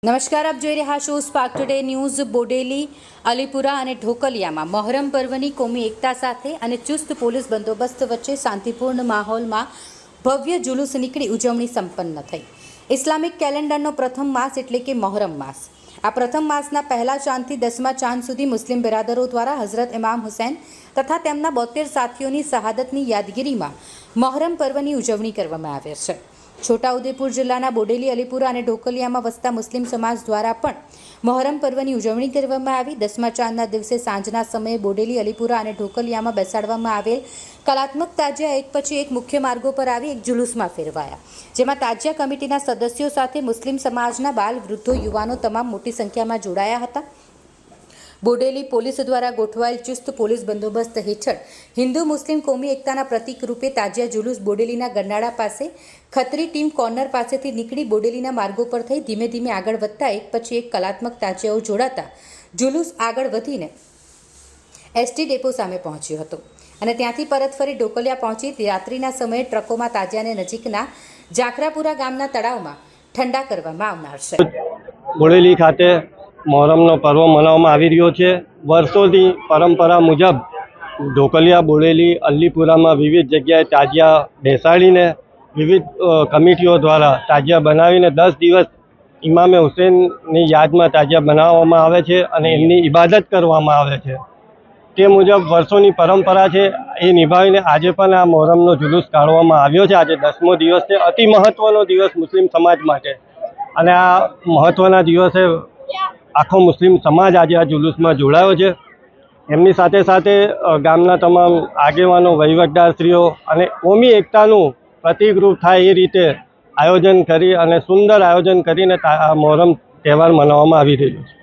નમસ્કાર, આપ જોઈ રહ્યા છો spark today news. Bodeli, Alipura અને ઢોકલિયામાં મહોરમ પર્વની કોમી એકતા સાથે અને ચુસ્ત પોલીસ બંદોબસ્ત વચ્ચે શાંતિપૂર્ણ માહોલમાં ભવ્ય જુલુસ નીકળી ઉજવણી સંપન્ન થઈ। ઇસ્લામિક કેલેન્ડરનો પ્રથમ માસ એટલે કે મહોરમ માસ। આ પ્રથમ માસના પહેલા ચાંદથી 10મા ચાંદ સુધી મુસ્લિમ બિરાદરો દ્વારા હઝરત ઇમામ હુસૈન તથા તેમના 72 સાથીઓની શહાદતની યાદગીરીમાં મહોરમ પર્વની ઉજવણી કરવામાં આવે છે। છોટાઉદેપુર જિલ્લાના બોડેલી, અલીપુરા અને ઢોકલિયામાં વસતા મુસ્લિમ સમાજ દ્વારા પણ મહોરમ પર્વની ઉજવણી કરવામાં આવી। 10મા ચાંદના દિવસે સાંજના સમયે બોડેલી, અલીપુરા અને ઢોકલિયામાં બેસાડવામાં આવેલ કલાત્મક તાજિયા એક પછી એક મુખ્ય માર્ગો પર આવી એક જુલુસમાં ફેરવાયા, જેમાં તાજિયા કમિટીના સદસ્યો સાથે મુસ્લિમ સમાજના બાલ, વૃદ્ધો, યુવાનો તમામ મોટી સંખ્યામાં જોડાયા હતા। બોડેલી પોલીસ દ્વારા ગોઠવાયેલ ચુસ્ત પોલીસ બંદોબસ્ત હેઠળ હિન્દુ મુસ્લિમ કોમી એકતાના પ્રતીક રૂપે તાજિયા જુલુસ બોડેલીના ગરનાળા પાસે ખત્રી ટીમ કોર્નર પાસેથી નીકળી બોડેલીના માર્ગો પર થઈ ધીમે ધીમે આગળ વધતા એક પછી એક કલાત્મક તાજિયાઓ જોડાતા જુલુસ આગળ વધીને એસટી ડેપો સામે પહોંચ્યો હતો અને ત્યાંથી પરત ફરી ઢોકલિયા પહોંચી રાત્રિના સમયે ટ્રકોમાં તાજિયાને નજીકના જાખરાપુરા ગામના તળાવમાં ઠંડા કરવામાં આવનાર છે। બોડેલી ખાતે મહોરમનો પર્વ મનાવવામાં આવી રહ્યો છે। વર્ષોથી પરંપરા મુજબ ઢોકલિયા, બોડેલી, અલીપુરામાં વિવિધ જગ્યાએ તાજિયા બેસાડીને વિવિધ કમિટીઓ દ્વારા તાજિયા બનાવીને 10 દિવસ ઇમામે હુસૈનની યાદમાં તાજિયા બનાવવામાં આવે છે અને એમની ઇબાદત કરવામાં આવે છે। તે મુજબ વર્ષોની પરંપરા છે, એ નિભાવીને આજે પણ આ મહોરમનો જુલુસ કાઢવામાં આવ્યો છે। આજે 10મો દિવસ છે, અતિ મહત્ત્વનો દિવસ મુસ્લિમ સમાજ માટે અને આ મહત્ત્વના દિવસે આખો મુસ્લિમ સમાજ આજે આ જુલુસમાં જોડાયો છે। એમની સાથે સાથે ગામના તમામ આગેવાનો, વહીવટદારશ્રીઓ અને કોમી એકતાનું પ્રતિકરૂપ થાય એ રીતે આયોજન કરી અને સુંદર આયોજન કરીને આ મહોરમ તહેવાર મનાવવામાં આવી રહ્યો છે।